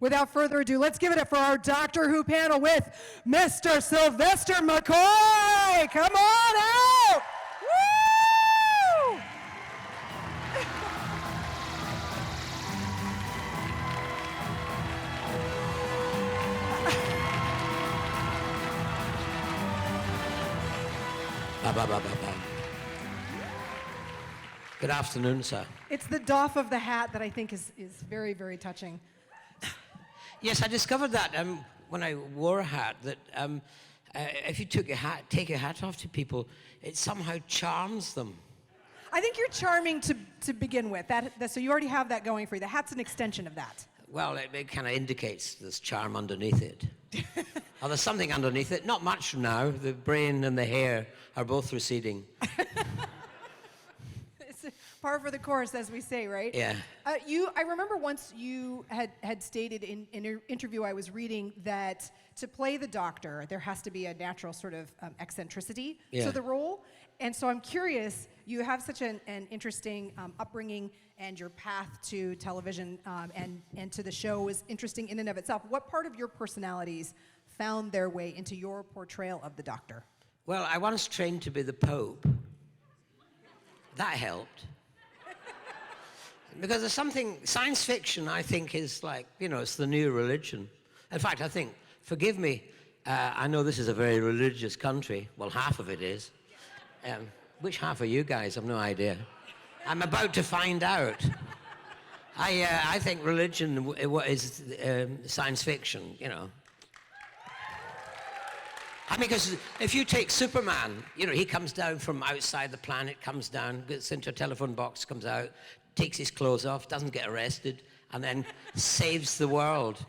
Without further ado, let's give it up for our Doctor Who panel with Mr. Sylvester McCoy. Come on out! Woo! Good afternoon, sir. It's the doff of the hat that I think is very, very touching. Yes, I discovered that when I wore a hat, that if you take your hat off to people, it somehow charms them. I think you're charming to begin with. So you already have that going for you. The hat's an extension of that. Well, it kind of indicates there's charm underneath it. Oh, there's something underneath it. Not much now. The brain and the hair are both receding. It's par for the course, as we say, right? Yeah. I remember once you had stated in an interview I was reading that to play the Doctor, there has to be a natural sort of eccentricity to the role. And so I'm curious, you have such an interesting upbringing, and your path to television and to the show was interesting in and of itself. What part of your personalities found their way into your portrayal of the Doctor? Well, I once trained to be the Pope. That helped. Because there's something, science fiction, I think, is like, it's the new religion. In fact, I think, forgive me, I know this is a very religious country. Well, half of it is. Which half are you guys? I've no idea. I'm about to find out. I think religion is science fiction, I mean, because if you take Superman, he comes down from outside the planet, comes down, gets into a telephone box, comes out, takes his clothes off, doesn't get arrested, and then saves the world.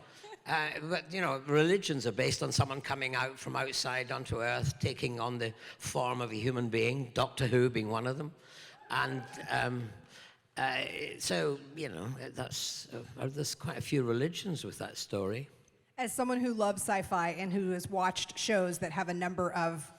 But, religions are based on someone coming out from outside onto Earth, taking on the form of a human being, Doctor Who being one of them. And so, there's quite a few religions with that story. As someone who loves sci-fi and who has watched shows that have a number of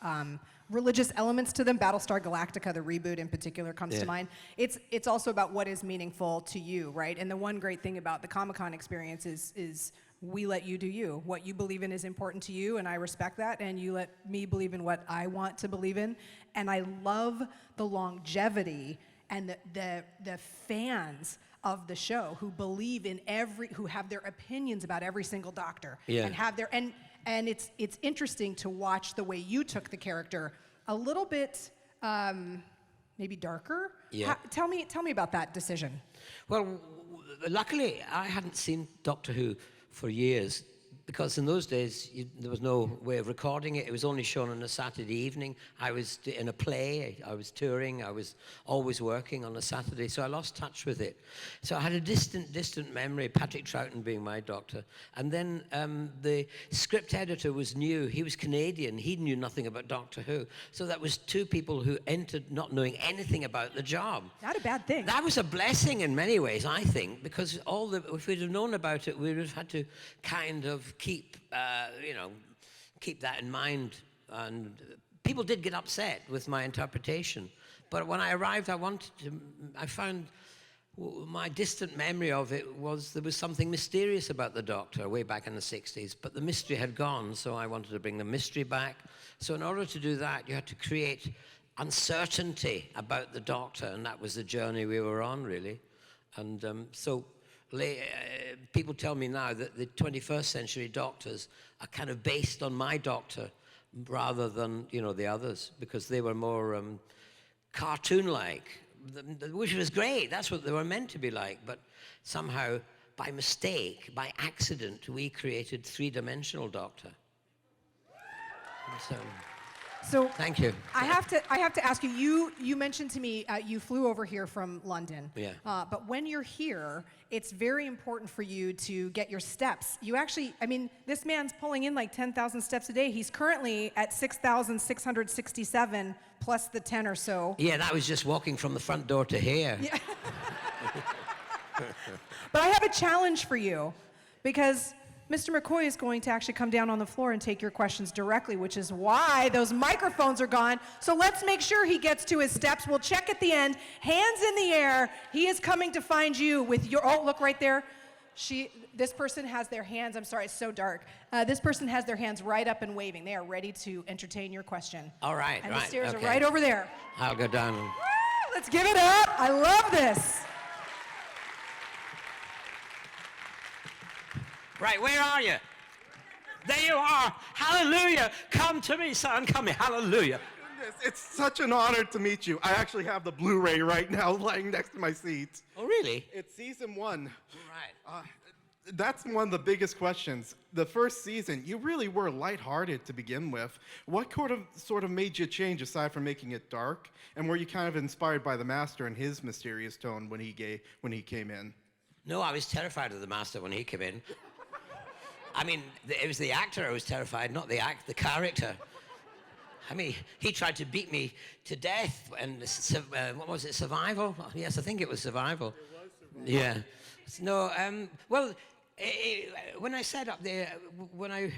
religious elements to them, Battlestar Galactica, the reboot in particular, comes to mind. It's also about what is meaningful to you, right? And the one great thing about the Comic-Con experience is we let you do you. What you believe in is important to you, and I respect that, and you let me believe in what I want to believe in. And I love the longevity and the fans of the show who believe in who have their opinions about every single Doctor, and have their and it's interesting to watch the way you took the character a little bit maybe darker. Yeah. Tell me about that decision. Well, luckily I hadn't seen Doctor Who for years, because in those days there was no way of recording it. It was only shown on a Saturday evening. I was in a play, I was touring, I was always working on a Saturday, so I lost touch with it. So I had a distant memory, Patrick Troughton being my Doctor. And then the script editor was new. He was Canadian. He knew nothing about Doctor Who. So that was two people who entered not knowing anything about the job. Not a bad thing. That was a blessing in many ways, I think, because if we'd have known about it, we would have had to kind of keep that in mind. And people did get upset with my interpretation. But when I arrived, I found my distant memory of it was there was something mysterious about the Doctor way back in the 60s, but the mystery had gone, so I wanted to bring the mystery back. So in order to do that, you had to create uncertainty about the Doctor, and that was the journey we were on, really. And people tell me now that the 21st century Doctors are kind of based on my Doctor rather than, the others, because they were more cartoon-like, which was great. That's what they were meant to be like. But somehow, by mistake, by accident, we created three-dimensional Doctor. So thank you. I have to ask you. You mentioned to me you flew over here from London. Yeah. But when you're here, it's very important for you to get your steps. You actually, this man's pulling in like 10,000 steps a day. He's currently at 6,667 plus the 10 or so. Yeah, that was just walking from the front door to here. Yeah. But I have a challenge for you, because Mr. McCoy is going to actually come down on the floor and take your questions directly, which is why those microphones are gone. So let's make sure he gets to his steps. We'll check at the end. Hands in the air. He is coming to find you with your, oh, look right there. This person has their hands, I'm sorry, it's so dark. This person has their hands right up and waving. They are ready to entertain your question. All right, and right. the stairs okay. are right over there. I'll go down. Woo! Let's give it up. I love this. Right, where are you? There you are. Hallelujah. Come to me, son. Come here. Hallelujah. It's such an honor to meet you. I actually have the Blu-ray right now lying next to my seat. Oh, really? It's season 1. Right. That's one of the biggest questions. The first season, you really were lighthearted to begin with. What sort of made you change aside from making it dark? And were you kind of inspired by the Master and his mysterious tone when he came in? No, I was terrified of the Master when he came in. I mean, it was the actor I was terrified, not the character. I mean, he tried to beat me to death, and what was it, Survival? Yes, I think it was Survival. It was Survival. Yeah. No, well, when I set up there, when I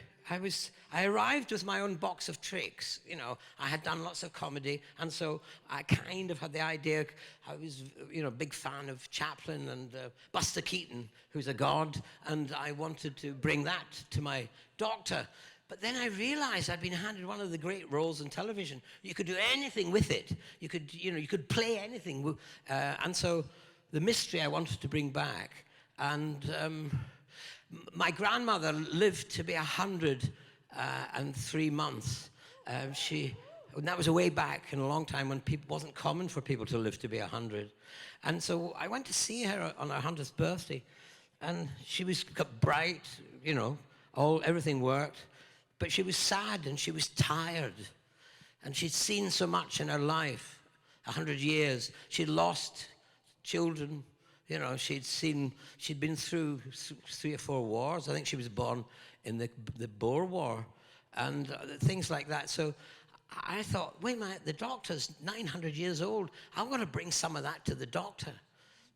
arrived with my own box of tricks. You know, I had done lots of comedy, and so I kind of had the idea. I was, a big fan of Chaplin and Buster Keaton, who's a god, and I wanted to bring that to my doctor. But then I realized I'd been handed one of the great roles in television. You could do anything with it. You could play anything. And so the mystery I wanted to bring back. And my grandmother lived to be 103 months. And that was a way back in a long time when it wasn't common for people to live to be 100. And so I went to see her on her 100th birthday. And she was bright, everything worked. But she was sad and she was tired. And she'd seen so much in her life, 100 years. She'd lost children. She'd been through 3 or 4 wars. I think she was born in the Boer War and things like that. So I thought, wait a minute, the doctor's 900 years old. I want to bring some of that to the doctor.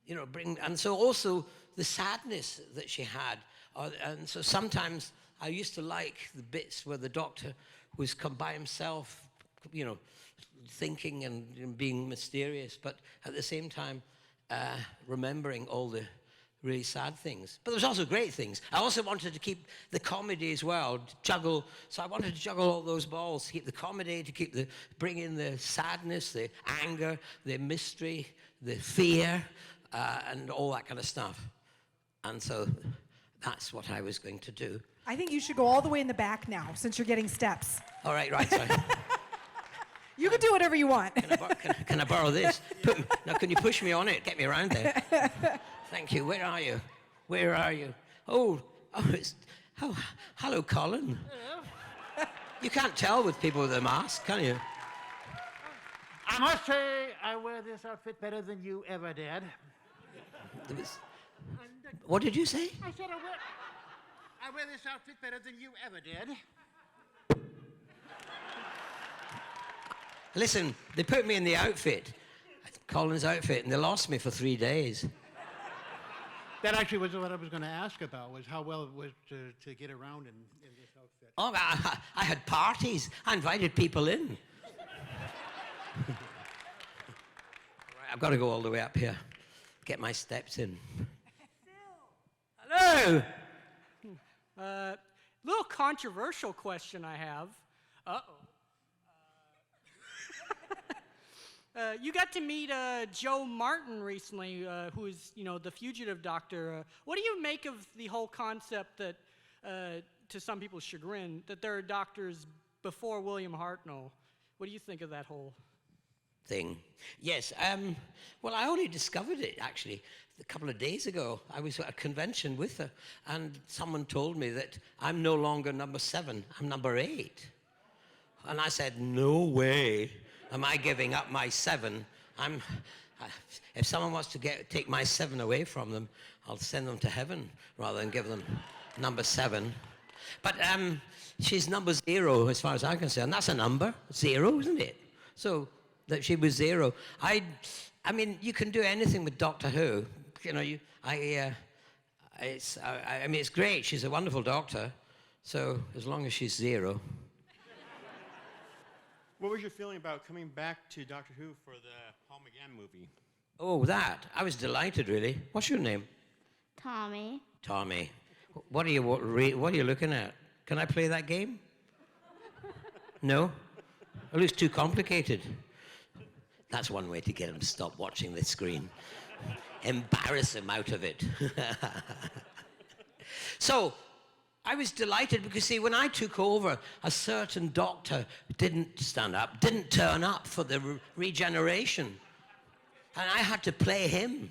And so also the sadness that she had. And so sometimes I used to like the bits where the doctor was come by himself, thinking and being mysterious, but at the same time, remembering all the really sad things. But there was also great things. I also wanted to keep the comedy as well, juggle. So I wanted to juggle all those balls, to keep the comedy, to bring in the sadness, the anger, the mystery, the fear, and all that kind of stuff. And so that's what I was going to do. I think you should go all the way in the back now, since you're getting steps. All right, sorry. You can do whatever you want. Can I borrow this? Now, can you push me on it? Get me around there. Thank you. Where are you? Where are you? Oh, hello, Colin. Hello. You can't tell with people with a mask, can you? I must say, I wear this outfit better than you ever did. What did you say? I said I wear this outfit better than you ever did. Listen, they put me in the outfit, Colin's outfit, and they lost me for 3 days. That actually was what I was going to ask about, was how well it was to get around in this outfit. Oh, I had parties. I invited people in. Right, I've got to go all the way up here, get my steps in. Hello! Little controversial question I have. You got to meet Joe Martin recently, who is, the fugitive doctor. What do you make of the whole concept that, to some people's chagrin, that there are doctors before William Hartnell? What do you think of that whole thing? Yes, well, I only discovered it, actually, a couple of days ago. I was at a convention with her, and someone told me that I'm no longer number 7, I'm number 8. And I said, no way am I giving up my 7. If someone wants to take my 7 away from them, I'll send them to heaven rather than give them number 7. But she's number 0 as far as I'm concerned. That's a number, 0, isn't it? So that she was 0. I mean, you can do anything with Doctor Who. It's great. She's a wonderful doctor. So as long as she's 0. What was your feeling about coming back to Doctor Who for the Paul McGann movie? Oh, that. I was delighted, really. What's your name? Tommy. Tommy, what are you looking at? Can I play that game? No? It looks too complicated. That's one way to get him to stop watching the screen. Embarrass him out of it. So, I was delighted because, see, when I took over, a certain doctor didn't stand up, didn't turn up for the regeneration. And I had to play him.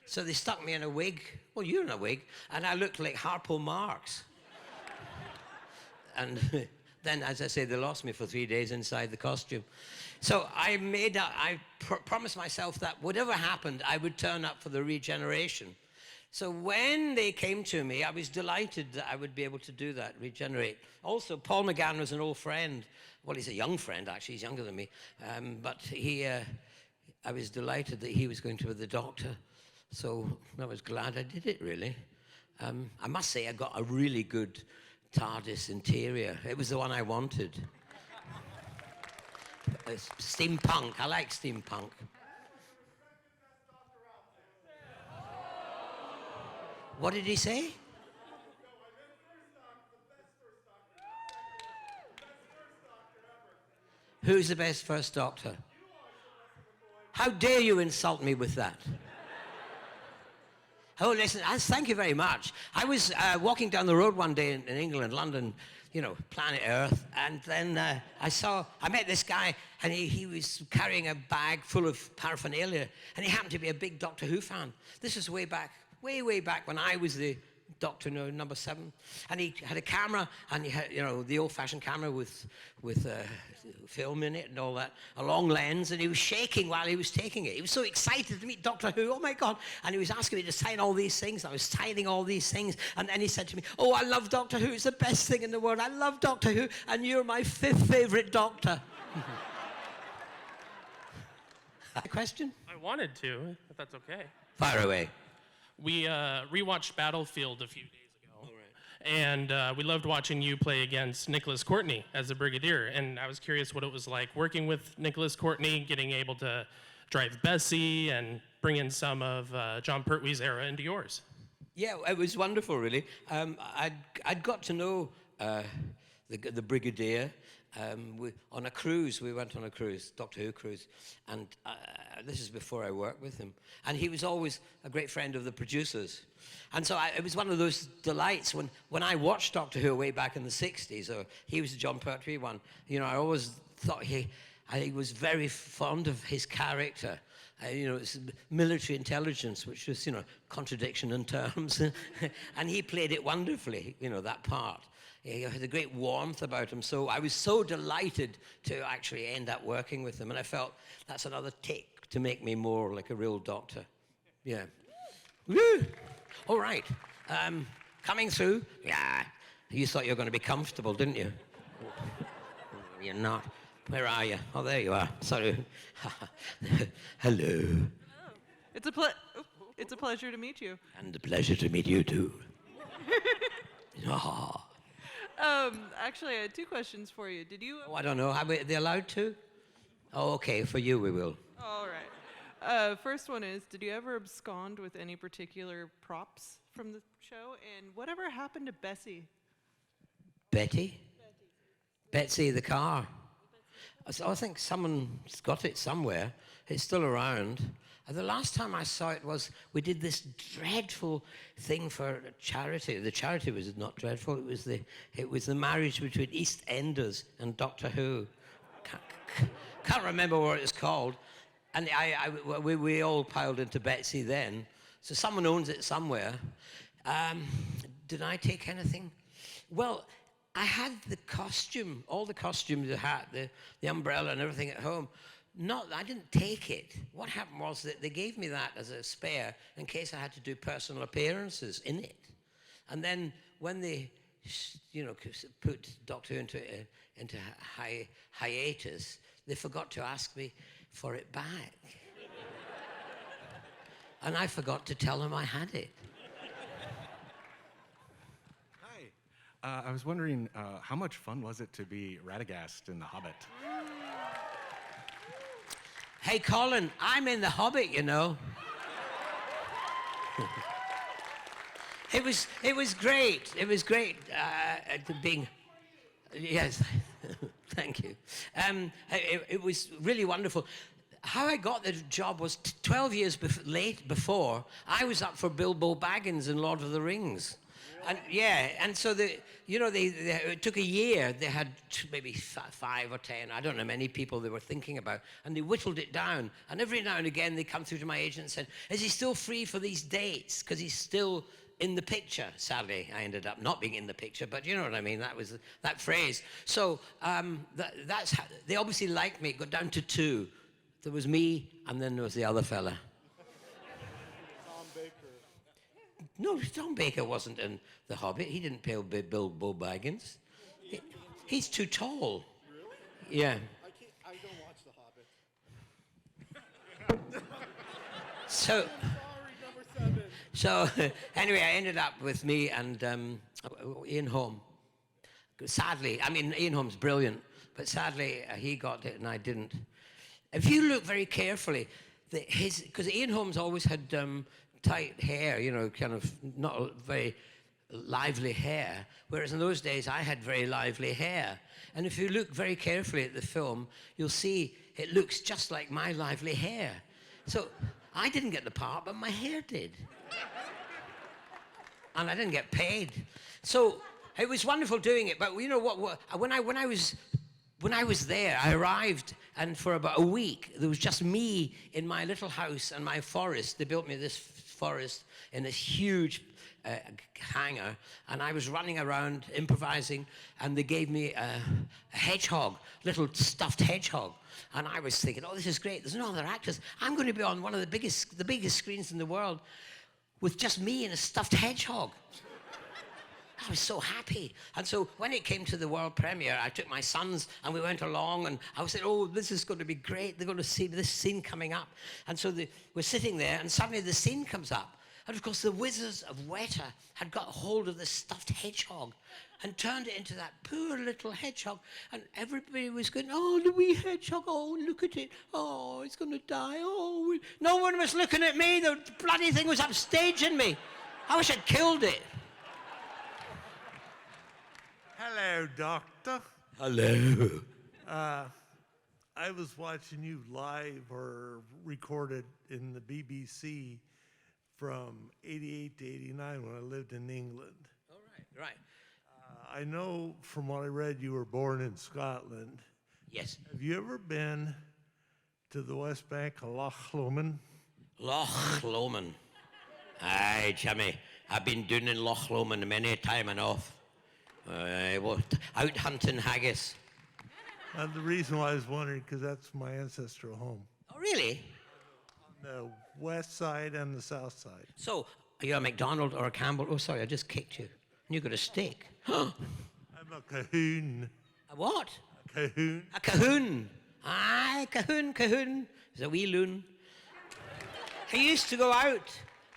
So they stuck me in a wig. Well, you're in a wig. And I looked like Harpo Marx. And then, as I say, they lost me for 3 days inside the costume. So I promised myself that whatever happened, I would turn up for the regeneration. So when they came to me, I was delighted that I would be able to do that, regenerate. Also, Paul McGann was an old friend. Well, he's a young friend, actually. He's younger than me. But I was delighted that he was going to be the doctor. So I was glad I did it, really. I must say I got a really good TARDIS interior. It was the one I wanted. Steampunk. I like steampunk. What did he say? Who's the best first doctor? How dare you insult me with that? Oh, listen, thank you very much. I was walking down the road one day in England, London, you know, planet Earth, and then I met this guy, and he was carrying a bag full of paraphernalia, and he happened to be a big Doctor Who fan. This was way back when I was the Doctor number 7, and he had a camera, and he had, you know, the old-fashioned camera with film in it and all that, a long lens, and he was shaking while he was taking it. He was so excited to meet Doctor Who, oh my God, and he was asking me to sign all these things. I was signing all these things, and then he said to me, oh, I love Doctor Who, it's the best thing in the world, I love Doctor Who, and you're my 5th favorite Doctor. A question? I wanted to, if that's okay. Fire away. We rewatched Battlefield a few days ago, and we loved watching you play against Nicholas Courtney as the Brigadier, and I was curious what it was like working with Nicholas Courtney, getting able to drive Bessie and bring in some of John Pertwee's era into yours. Yeah, it was wonderful, really. I'd got to know the Brigadier on a cruise. We went on a cruise, Doctor Who cruise, and this is before I worked with him. And he was always a great friend of the producers. And so it was one of those delights when I watched Doctor Who way back in the 60s, or he was the John Pertwee one, you know, I always thought I was very fond of his character. You know, it's military intelligence, which was, you know, contradiction in terms. And he played it wonderfully, you know, that part. He had a great warmth about him. So I was so delighted to actually end up working with him. And I felt that's another tick to make me more like a real doctor. Yeah. Woo! All right. Coming through. Yeah. You thought you were going to be comfortable, didn't you? You're not. Where are you? Oh, there you are. Sorry. Hello. Oh, it's a pleasure to meet you. And a pleasure to meet you, too. Oh. Actually, I had 2 questions for you. Did you? Oh, I don't know. Are they allowed to? Oh, okay. For you, we will. All right. First one is, did you ever abscond with any particular props from the show? And whatever happened to Bessie? Betty? Betsy the car. So I think someone's got it somewhere. It's still around. The last time I saw it was we did this dreadful thing for a charity. The charity was not dreadful. It was the marriage between EastEnders and Doctor Who. Can't remember what it was called. And we all piled into Betsy then. So someone owns it somewhere. Did I take anything? Well, I had the costume, all the costumes, the hat, the umbrella and everything at home. I didn't take it. What happened was that they gave me that as a spare in case I had to do personal appearances in it. And then when they, you know, put Doctor Who into hiatus, they forgot to ask me for it back. And I forgot to tell them I had it. Hi. I was wondering, how much fun was it to be Radagast in The Hobbit? Hey, Colin, I'm in The Hobbit, you know. It was great. It was great being. Yes, thank you. It was really wonderful. How I got the job was 12 years before, I was up for Bilbo Baggins in Lord of the Rings. And yeah, and so it took a year. They had maybe 5 or 10, I don't know how many people they were thinking about, and they whittled it down. And every now and again, they come through to my agent and said, "Is he still free for these dates? Because he's still in the picture." Sadly, I ended up not being in the picture, but you know what I mean. That was that phrase. So that's how, they obviously liked me. It got down to 2. There was me, and then there was the other fella. No, Tom Baker wasn't in The Hobbit. He didn't play Bilbo Baggins. He's too tall. Really? Yeah. I don't watch The Hobbit. So, so anyway, I ended up with me and Ian Holm. Sadly, I mean, Ian Holm's brilliant, but sadly he got it and I didn't. If you look very carefully, because Ian Holmes always had tight hair, you know, kind of not very lively hair, whereas in those days I had very lively hair. And if you look very carefully at the film, you'll see it looks just like my lively hair. So I didn't get the part, but my hair did. And I didn't get paid. So it was wonderful doing it, but you know what when I was there, I arrived, and for about a week, there was just me in my little house and my forest. They built me this forest in this huge hangar, and I was running around improvising, and they gave me a hedgehog, little stuffed hedgehog. And I was thinking, oh, this is great. There's no other actors. I'm going to be on one of the biggest screens in the world with just me and a stuffed hedgehog. I was so happy. And so when it came to the world premiere, I took my sons and we went along, and I was saying, oh, this is going to be great. They're going to see this scene coming up. And so we're sitting there, and suddenly the scene comes up. And of course, the Wizards of Weta had got hold of this stuffed hedgehog and turned it into that poor little hedgehog. And everybody was going, oh, the wee hedgehog, oh, look at it. Oh, it's going to die. Oh, no one was looking at me. The bloody thing was upstaging me. I wish I'd killed it. Hello, Doctor. Hello. I was watching you live or recorded in the BBC from 88 to 89 when I lived in England. Oh, right. I know from what I read you were born in Scotland. Yes. Have you ever been to the West Bank of Loch Lomond? Loch Lomond. Aye, Jimmy. I've been down in Loch Lomond many a time and off. Out hunting haggis. And the reason why I was wondering, because that's my ancestral home. Oh, really? On the west side and the south side. So, are you a McDonald or a Campbell? Oh, sorry, I just kicked you. And you got a steak. I'm a cahoon. A what? A cahoon. A cahoon. Aye, cahoon. It's a wee loon. He used to go out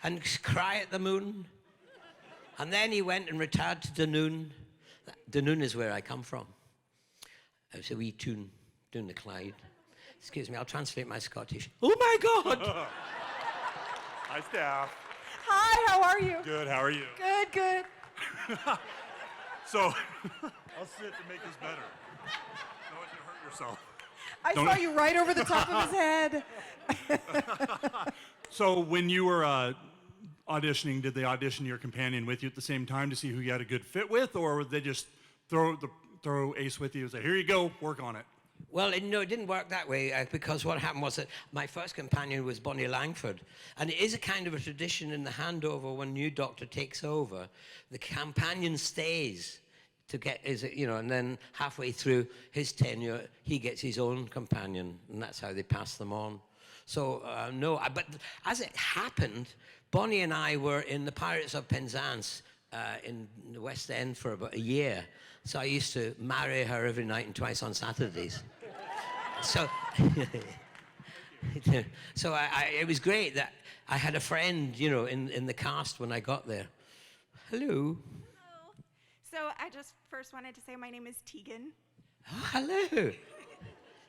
and cry at the moon. And then he went and retired to Dunoon. Dunoon is where I come from. It's a wee tune, down the Clyde. Excuse me, I'll translate my Scottish. Oh my God! Hi, staff. Hi, how are you? Good, how are you? Good. So, I'll sit to make this better. Don't want you to hurt yourself. I saw you right over the top of his head. So, when you were auditioning, did they audition your companion with you at the same time to see who you had a good fit with, or would they just throw Ace with you and say, here you go, work on it? Well, no, it didn't work that way because what happened was that my first companion was Bonnie Langford. And it is a kind of a tradition in the handover when new doctor takes over. The companion stays to get his, and then halfway through his tenure, he gets his own companion, and that's how they pass them on. So, but as it happened, Bonnie and I were in the Pirates of Penzance in the West End for about a year. So I used to marry her every night and twice on Saturdays. So, it was great that I had a friend, in the cast when I got there. Hello. Hello. So I just first wanted to say my name is Tegan. Oh, hello.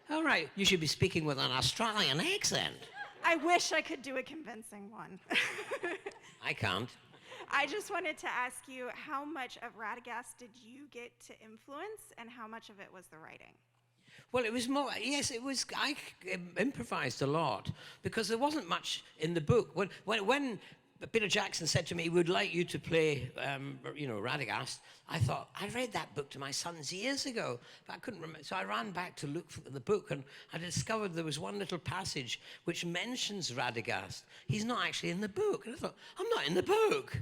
All right, you should be speaking with an Australian accent. I wish I could do a convincing one. I can't. I just wanted to ask you, how much of Radagast did you get to influence, and how much of it was the writing? Well, it was more, yes, it was, I improvised a lot because there wasn't much in the book. When Peter Jackson said to me, we'd like you to play, Radagast, I thought, I read that book to my sons years ago, but I couldn't remember. So I ran back to look for the book, and I discovered there was one little passage which mentions Radagast. He's not actually in the book. And I thought, I'm not in the book.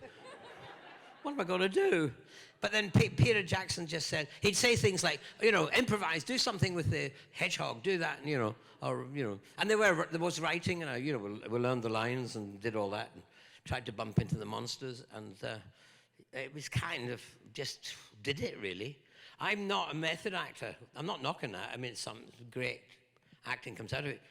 What am I going to do? But then Peter Jackson just said, he'd say things like, improvise, do something with the hedgehog, do that, and there was writing, and we learned the lines and did all that, and tried to bump into the monsters, and it was kind of just did it, really. I'm not a method actor. I'm not knocking that. I mean, some great acting comes out of it.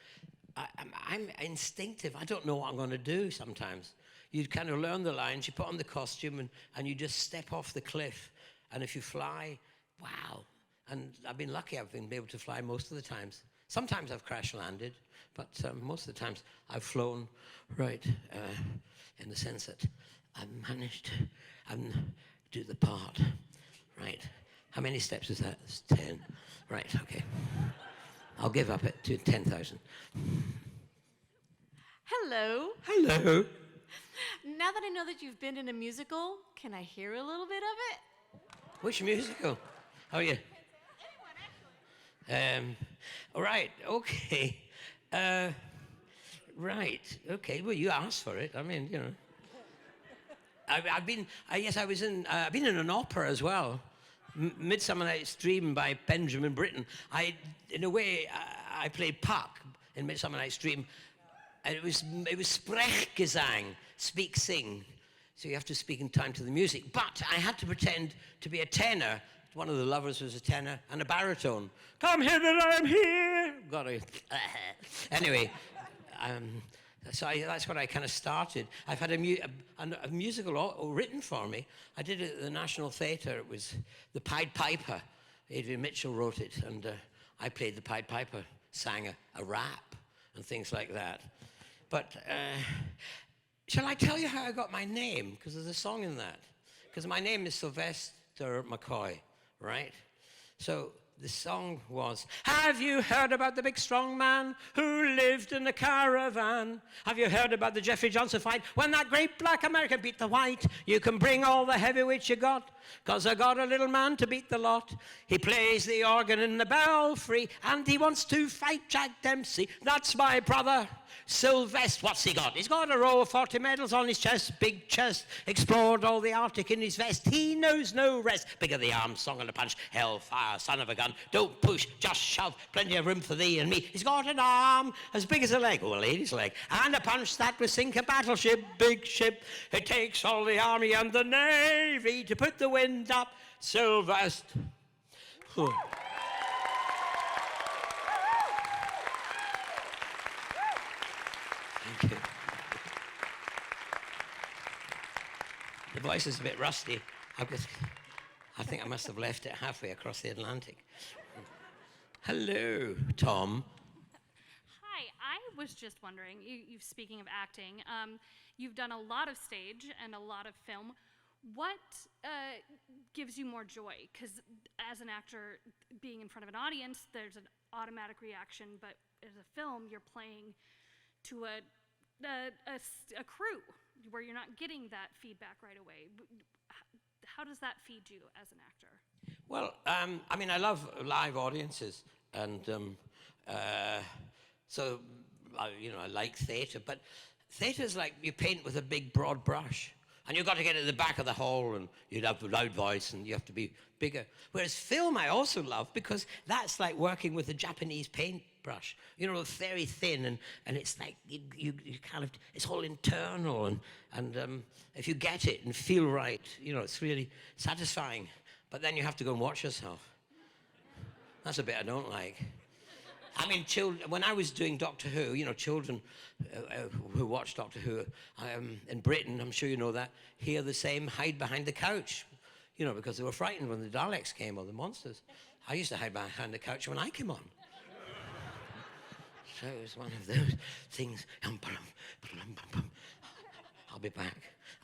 I'm instinctive. I don't know what I'm going to do sometimes. You kind of learn the lines, you put on the costume, and you just step off the cliff. And if you fly, wow. And I've been lucky. I've been able to fly most of the times. Sometimes I've crash landed, but most of the times I've flown right in the sense that I've managed to do the part. Right. How many steps is that? It's 10. Right, okay. I'll give up it to 10,000. Hello. Hello. Now that I know that you've been in a musical, can I hear a little bit of it? Which musical? How are you? All right, okay. Right, okay. Well, you asked for it. I mean, I've been in an opera as well. Midsummer Night's Dream by Benjamin Britten. In a way, I played Puck in Midsummer Night's Dream. And it was Sprechgesang, speak, sing. So you have to speak in time to the music. But I had to pretend to be a tenor. One of the lovers was a tenor and a baritone. Come here that I am here. Anyway, that's what I kind of started. I've had a musical written for me. I did it at the National Theatre. It was The Pied Piper. Adrian Mitchell wrote it, and I played the Pied Piper, sang a rap and things like that. But shall I tell you how I got my name? Because there's a song in that. Because my name is Sylvester McCoy, right? So the song was, have you heard about the big strong man who lived in a caravan? Have you heard about the Jeffrey Johnson fight? When that great black American beat the white, you can bring all the heavyweights you got, 'cause I got a little man to beat the lot. He plays the organ in the belfry, and he wants to fight Jack Dempsey. That's my brother, Sylvester. What's he got? He's got a row of 40 medals on his chest, big chest, explored all the Arctic in his vest. He knows no rest. Bigger the arm, song and a punch, hellfire, son of a gun. Don't push, just shove, plenty of room for thee and me. He's got an arm as big as a leg, or a lady's leg, and a punch that would sink a battleship, big ship. It takes all the army and the navy to put the wind up, Sylvester. Thank you. The voice is a bit rusty. I think I must have left it halfway across the Atlantic. Hello, Tom. Hi, I was just wondering, you speaking of acting, you've done a lot of stage and a lot of film. What gives you more joy? Because as an actor, being in front of an audience, there's an automatic reaction, but as a film, you're playing to a crew where you're not getting that feedback right away. How does that feed you as an actor? Well, I mean, I love live audiences, and so I like theatre. But theatre's like you paint with a big, broad brush, and you've got to get at the back of the hall, and you'd have a loud voice, and you have to be bigger. Whereas film, I also love because that's like working with a Japanese paintbrush. Very thin, and it's like you kind of it's all internal, and if you get it and feel right, it's really satisfying. But then you have to go and watch yourself. That's a bit I don't like. I mean, when I was doing Doctor Who, children who watch Doctor Who in Britain, I'm sure you know that, hear the same hide behind the couch, because they were frightened when the Daleks came or the monsters. I used to hide behind the couch when I came on. So it was one of those things. I'll be back.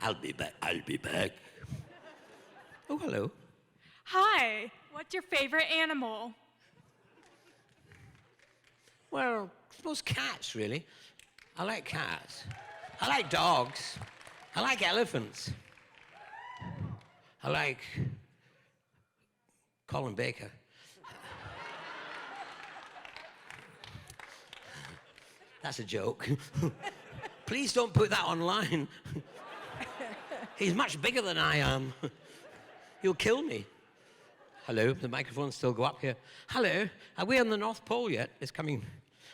I'll be back. I'll be back. Oh, hello. Hi, what's your favorite animal? Well, I suppose cats, really. I like cats. I like dogs. I like elephants. I like Colin Baker. That's a joke. Please don't put that online. He's much bigger than I am. He'll kill me. Hello, the microphones still go up here. Hello, are we on the North Pole yet? It's coming.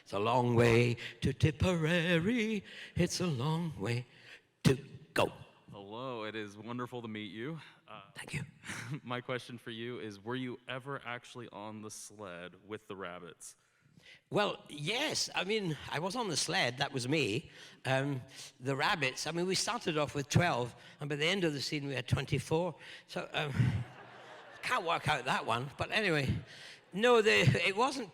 It's a long way to Tipperary. It's a long way to go. Hello, it is wonderful to meet you. Thank you. My question for you is, were you ever actually on the sled with the rabbits? Well, yes. I mean, I was on the sled. That was me. The rabbits, I mean, we started off with 12, and by the end of the scene, we had 24. So, can't work out that one. But anyway, no, it wasn't.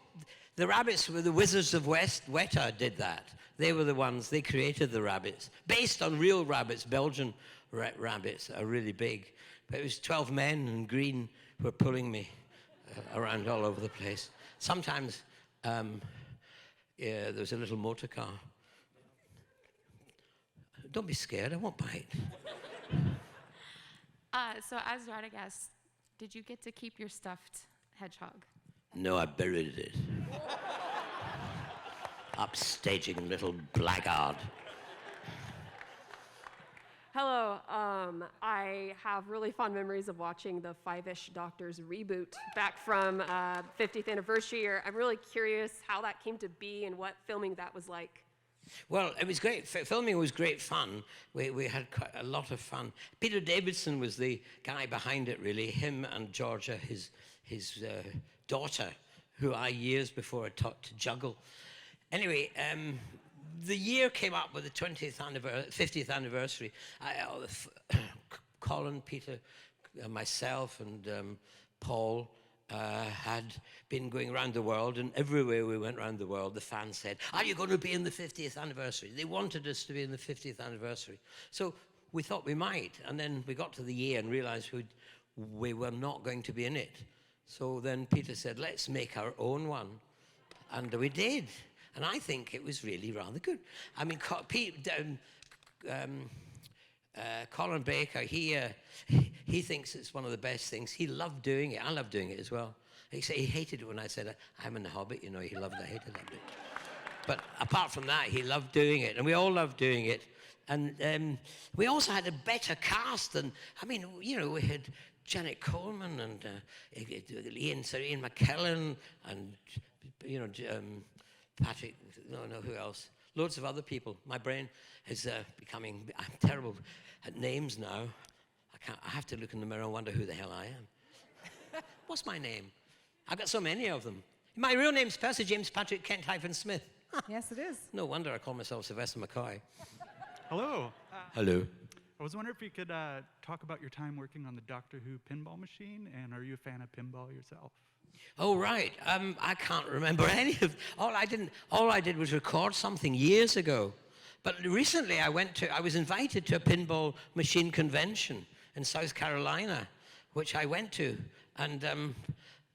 The rabbits were the Wizards of Weta did that. They were the ones, they created the rabbits. Based on real rabbits, Belgian rabbits are really big. But it was 12 men in green who were pulling me around all over the place. Sometimes there was a little motor car. Don't be scared, I won't bite. So as Radagast, did you get to keep your stuffed hedgehog? No, I buried it. Upstaging little blackguard. Hello, I have really fond memories of watching the Five-ish Doctors reboot back from 50th anniversary year. I'm really curious how that came to be and what filming that was like. Well, it was great. Filming was great fun. We had quite a lot of fun. Peter Davidson was the guy behind it, really. Him and Georgia, his daughter, who I years before had taught to juggle. Anyway, the year came up with the 50th anniversary. Colin, Peter, myself, and Paul had been going around the world, and everywhere we went around the world, the fans said, "Are you going to be in the 50th anniversary?" They wanted us to be in the 50th anniversary. So we thought we might, and then we got to the year and realized we were not going to be in it. So then Peter said, "Let's make our own one." And we did. And I think it was really rather good. I mean, Colin Baker, he thinks it's one of the best things. He loved doing it. I love doing it as well. He hated it when I said, "I'm in the Hobbit," you know, he loved it, hated it. But apart from that, he loved doing it, and we all loved doing it. And we also had a better cast than, I mean, you know, we had Janet Coleman and Ian McKellen and, you know, Patrick, who else? Loads of other people. My brain is becoming, I'm terrible at names now. I have to look in the mirror and wonder who the hell I am. What's my name? I've got so many of them. My real name's Percy James Patrick Kent-Smith. Yes, it is. No wonder I call myself Sylvester McCoy. Hello. Hello. I was wondering if you could talk about your time working on the Doctor Who pinball machine, and are you a fan of pinball yourself? Oh, right. I can't remember any of. All I did was record something years ago. But recently I was invited to a pinball machine convention in South Carolina, which I went to. And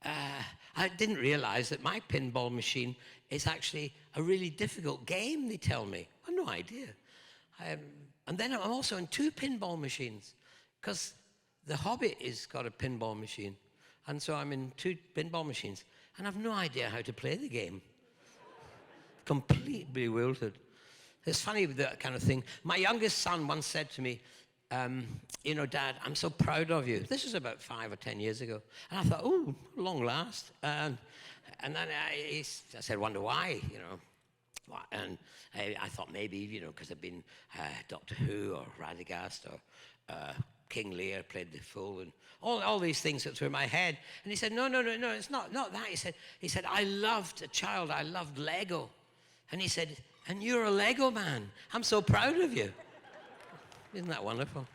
I didn't realize that my pinball machine is actually a really difficult game, they tell me. I had no idea. And then I'm also in 2 pinball machines, because The Hobbit has got a pinball machine. And so I'm in 2 pinball machines, and I've no idea how to play the game. Completely bewildered. It's funny, that kind of thing. My youngest son once said to me, you know, "Dad, I'm so proud of you." This was about 5 or 10 years ago. And I thought, oh, long last. And then I said, "Wonder why, you know." And I thought maybe, you know, because I've been Doctor Who or Radagast or King Lear played the fool, and all these things that were in my head. And he said, no, it's not that. He said, I loved Lego. And he said, "And you're a Lego man. I'm so proud of you." Isn't that wonderful?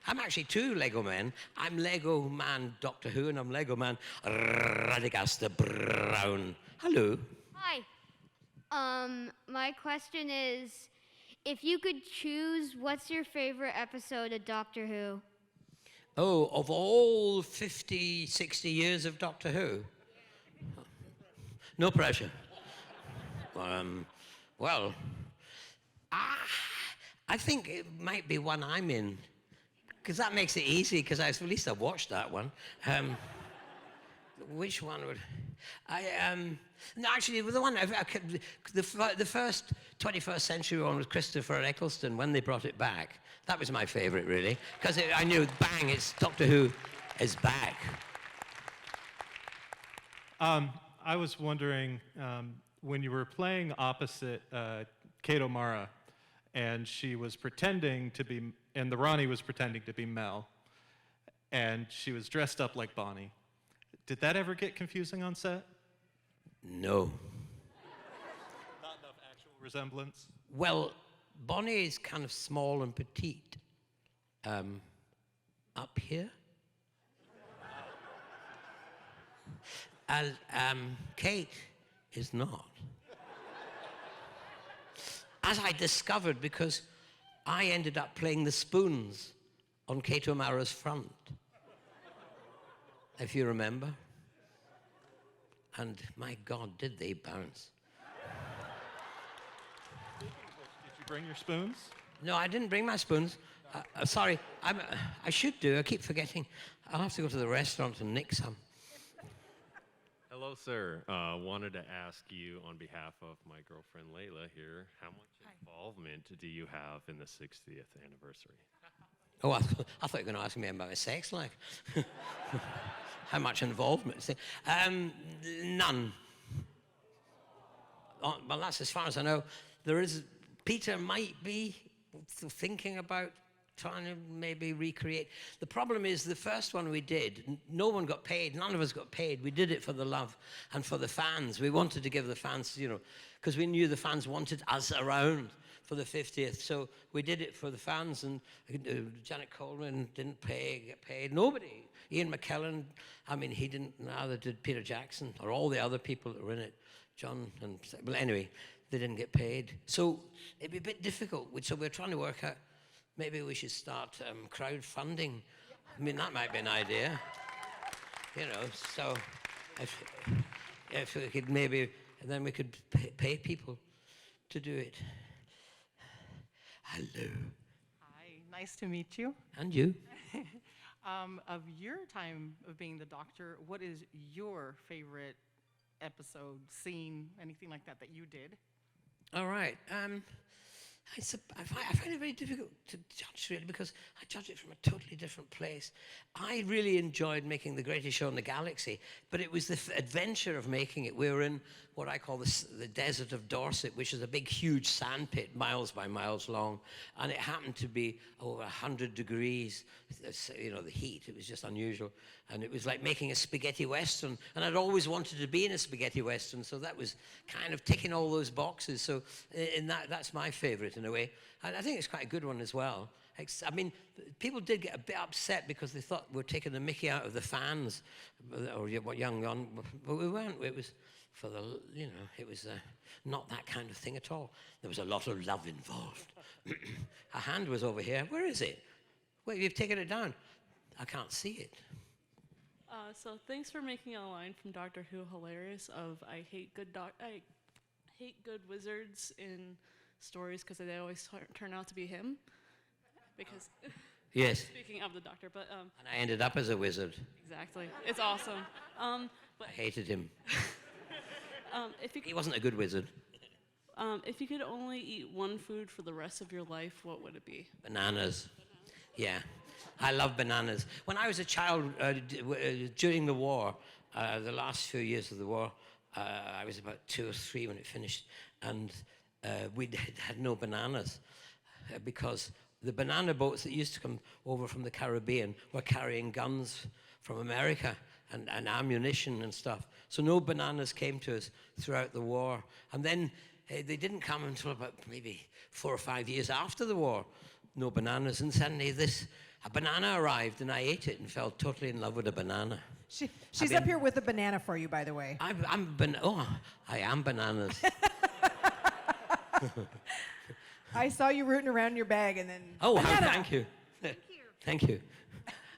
I'm actually 2 Lego men. I'm Lego man Doctor Who, and I'm Lego man Radagast Brown. Hello. Hi. My question is, If you could choose, what's your favorite episode of Doctor Who? Oh, of all 50, 60 years of Doctor Who? No pressure. Well, I think it might be one I'm in, because that makes it easy, because at least I've watched that one. Which one would... no, actually, the one... the first 21st century one was Christopher Eccleston, when they brought it back. That was my favorite, really, because I knew, bang, it's Doctor Who is back. I was wondering, when you were playing opposite Kate O'Mara, and she was pretending to be, and the Ronnie was pretending to be Mel, and she was dressed up like Bonnie. Did that ever get confusing on set? No. Not enough actual resemblance? Well, Bonnie is kind of small and petite. Up here. And Kate is not. As I discovered, because I ended up playing the spoons on Kate O'Mara's front, if you remember. And my God, did they bounce. Did you bring your spoons? No, I didn't bring my spoons. Sorry, I should do. I keep forgetting. I'll have to go to the restaurant and nick some. Hello, sir. Wanted to ask you on behalf of my girlfriend Layla here, how much involvement do you have in the 60th anniversary? Oh, I thought you were going to ask me about my sex life. How much involvement? None. Oh, well, that's as far as I know. Peter might be thinking about trying to maybe recreate. The problem is the first one we did, no one got paid, none of us got paid. We did it for the love and for the fans. We wanted to give the fans, because we knew the fans wanted us around for the 50th. So we did it for the fans, and Janet Coleman didn't get paid. Nobody. Ian McKellen, he didn't, neither did Peter Jackson, or all the other people that were in it. John, well, anyway, they didn't get paid. So it'd be a bit difficult. So we're trying to work out, maybe we should start crowdfunding. That might be an idea. So if we could maybe, then we could pay people to do it. Hello. Hi, nice to meet you. And you. Of your time of being the Doctor, what is your favorite episode, scene, anything like that you did? All right. I find it very difficult to judge, really, because I judge it from a totally different place. I really enjoyed making The Greatest Show in the Galaxy, but it was the adventure of making it. We were in what I call the desert of Dorset, which is a big, huge sand pit, miles by miles long, and it happened to be over 100 degrees, the heat. It was just unusual, and it was like making a spaghetti western, and I'd always wanted to be in a spaghetti western, so that was kind of ticking all those boxes. So that's my favorite in a way. And I think it's quite a good one as well. People did get a bit upset because they thought we were taking the mickey out of the fans, or what young on, but we weren't. It was for the, it was not that kind of thing at all. There was a lot of love involved. A hand was over here. Where is it? Wait, you've taken it down. I can't see it. So thanks for making a line from Doctor Who hilarious of I hate good wizards in stories because they always turn out to be him. Because yes. Speaking of the Doctor, but and I ended up as a wizard. Exactly, it's awesome. But I hated him. If he wasn't a good wizard. If you could only eat one food for the rest of your life, what would it be? Bananas. Yeah, I love bananas. When I was a child, during the war, the last few years of the war, I was about 2 or 3 when it finished, and we had no bananas because the banana boats that used to come over from the Caribbean were carrying guns from America and ammunition and stuff. So no bananas came to us throughout the war. And then they didn't come until about maybe 4 or 5 years after the war. No bananas. And suddenly a banana arrived, and I ate it and fell totally in love with a banana. She's up here with a banana for you, by the way. I am bananas. I saw you rooting around in your bag, and then. Oh, Banana. thank you. Thank you.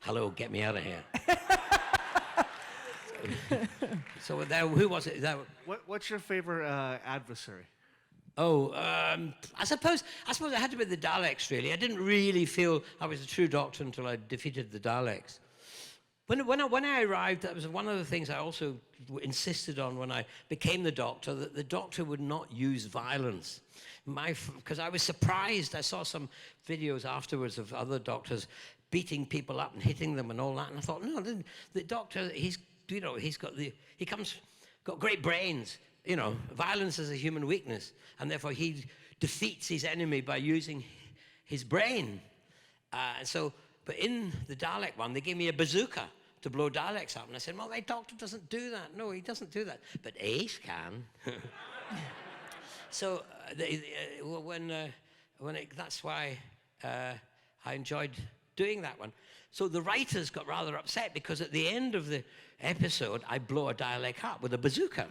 Hello, get me out of here. So who was it? What's your favorite adversary? Oh, I suppose it had to be the Daleks, really. I didn't really feel I was a true Doctor until I defeated the Daleks. When I arrived, that was one of the things I also insisted on when I became the Doctor, that the Doctor would not use violence. Because I was surprised. I saw some videos afterwards of other Doctors beating people up and hitting them and all that, and I thought, no, the Doctor, he's got great brains. You know, violence is a human weakness, and therefore he defeats his enemy by using his brain. But in the Dalek one, they gave me a bazooka to blow Daleks up, and I said, well, my Doctor doesn't do that. No, he doesn't do that. But Ace can. So that's why I enjoyed doing that one. So the writers got rather upset because at the end of the episode, I blow a Dalek up with a bazooka,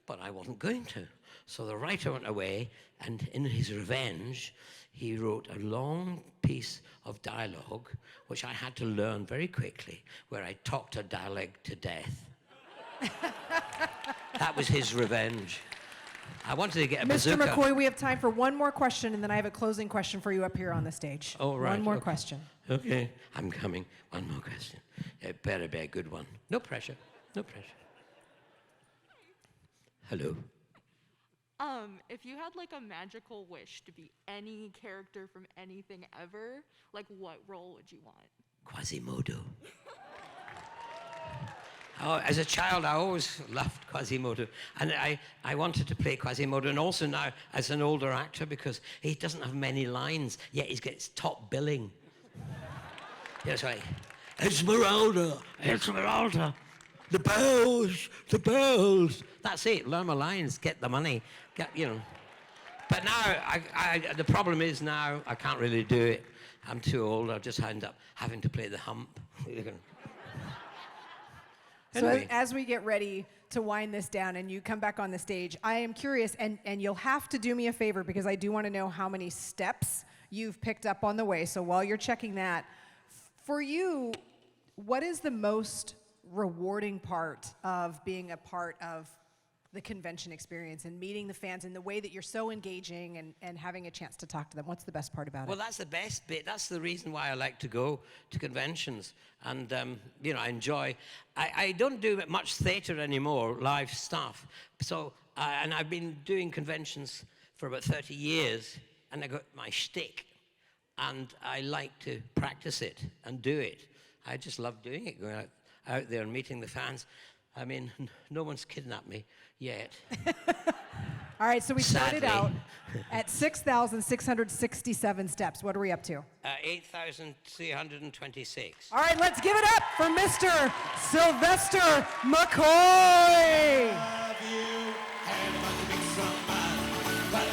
but I wasn't going to. So the writer went away, and in his revenge, he wrote a long piece of dialogue, which I had to learn very quickly, where I talked a Dalek to death. That was his revenge. I wanted to get a Mr. bazooka. McCoy, we have time for one more question, and then I have a closing question for you up here on the stage. Oh, right. One more okay. question. Okay, I'm coming. One more question. It better be a good one. No pressure. No pressure. Hello. If you had like a magical wish to be any character from anything ever, like what role would you want? Quasimodo. Oh, as a child, I always loved Quasimodo. And I wanted to play Quasimodo, and also now as an older actor, because he doesn't have many lines, yet he gets top billing. That's right. Esmeralda, Esmeralda, the bells. That's it, learn my lines, get the money, But now, the problem is now I can't really do it. I'm too old, I'll just end up having to play the hump. So Anyway. as we get ready to wind this down and you come back on the stage, I am curious, and you'll have to do me a favor because I do want to know how many steps you've picked up on the way. So while you're checking that, for you, what is the most rewarding part of being a part of the convention experience and meeting the fans in the way that you're so engaging and having a chance to talk to them? What's the best part about it? Well, that's the best bit. That's the reason why I like to go to conventions. And, I enjoy... I don't do much theatre anymore, live stuff. So, and I've been doing conventions for about 30 years, and I got my shtick. And I like to practice it and do it. I just love doing it, going out there and meeting the fans. I mean, no one's kidnapped me yet. All right, so we started Sadly. out at 6,667 steps. What are we up to? 8,326. All right, let's give it up for Mr. Sylvester McCoy.